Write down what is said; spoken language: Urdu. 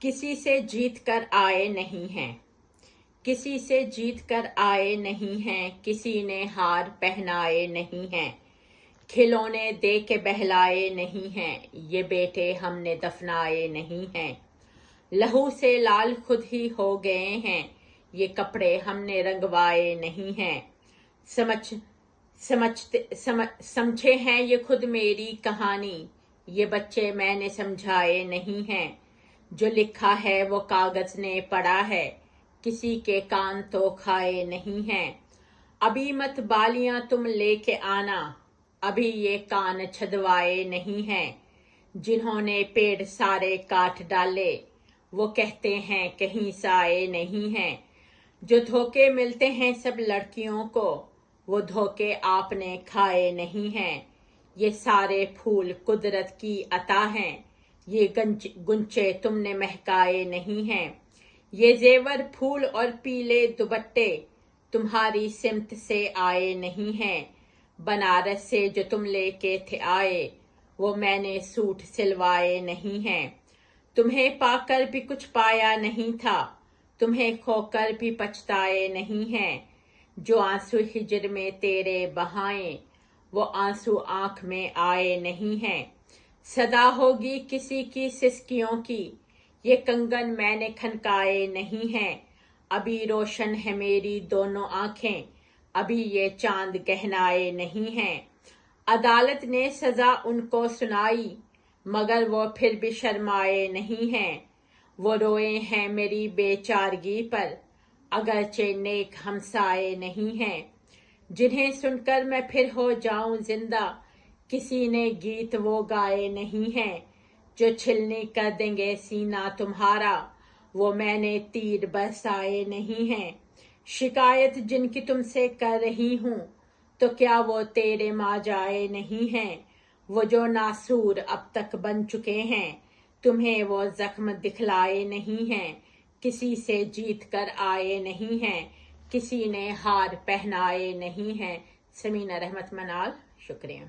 کسی سے جیت کر آئے نہیں ہیں، کسی سے جیت کر آئے نہیں ہیں، کسی نے ہار پہنائے نہیں ہیں، کھلونے دے کے بہلائے نہیں ہیں، یہ بیٹے ہم نے دفنائے نہیں ہیں، لہو سے لال خود ہی ہو گئے ہیں، یہ کپڑے ہم نے رنگوائے نہیں ہیں، سمجھے ہیں یہ خود میری کہانی، یہ بچے میں نے سمجھائے نہیں ہیں، جو لکھا ہے وہ کاغذ نے پڑھا ہے، کسی کے کان تو کھائے نہیں ہیں، ابھی مت بالیاں تم لے کے آنا، ابھی یہ کان چھدوائے نہیں ہیں، جنہوں نے پیڑ سارے کاٹ ڈالے وہ کہتے ہیں کہیں سائے نہیں ہیں، جو دھوکے ملتے ہیں سب لڑکیوں کو وہ دھوکے آپ نے کھائے نہیں ہیں، یہ سارے پھول قدرت کی عطا ہیں، یہ گنچے تم نے مہکائے نہیں ہیں، یہ زیور پھول اور پیلے دوپٹے تمہاری سمت سے آئے نہیں ہیں، بنارس سے جو تم لے کے تھے آئے وہ میں نے سوٹ سلوائے نہیں ہیں، تمہیں پا کر بھی کچھ پایا نہیں تھا، تمہیں کھو کر بھی پچھتائے نہیں ہیں، جو آنسو ہجر میں تیرے بہائیں وہ آنسو آنکھ میں آئے نہیں ہیں، صدا ہوگی کسی کی سسکیوں کی یہ کنگن میں نے کھنکائے نہیں ہیں، ابھی روشن ہے میری دونوں آنکھیں ابھی یہ چاند گہنائے نہیں ہیں، عدالت نے سزا ان کو سنائی مگر وہ پھر بھی شرمائے نہیں ہیں، وہ روئے ہیں میری بے چارگی پر اگرچہ نیک ہمسائے نہیں ہیں، جنہیں سن کر میں پھر ہو جاؤں زندہ کسی نے گیت وہ گائے نہیں ہیں، جو چھلنی کر دیں گے سینہ تمہارا وہ میں نے تیر برسائے نہیں ہیں، شکایت جن کی تم سے کر رہی ہوں تو کیا وہ تیرے ماں جائے نہیں ہیں، وہ جو ناسور اب تک بن چکے ہیں تمہیں وہ زخم دکھلائے نہیں ہیں، کسی سے جیت کر آئے نہیں ہیں، کسی نے ہار پہنائے نہیں ہیں۔ سمینہ رحمت منال، شکریہ۔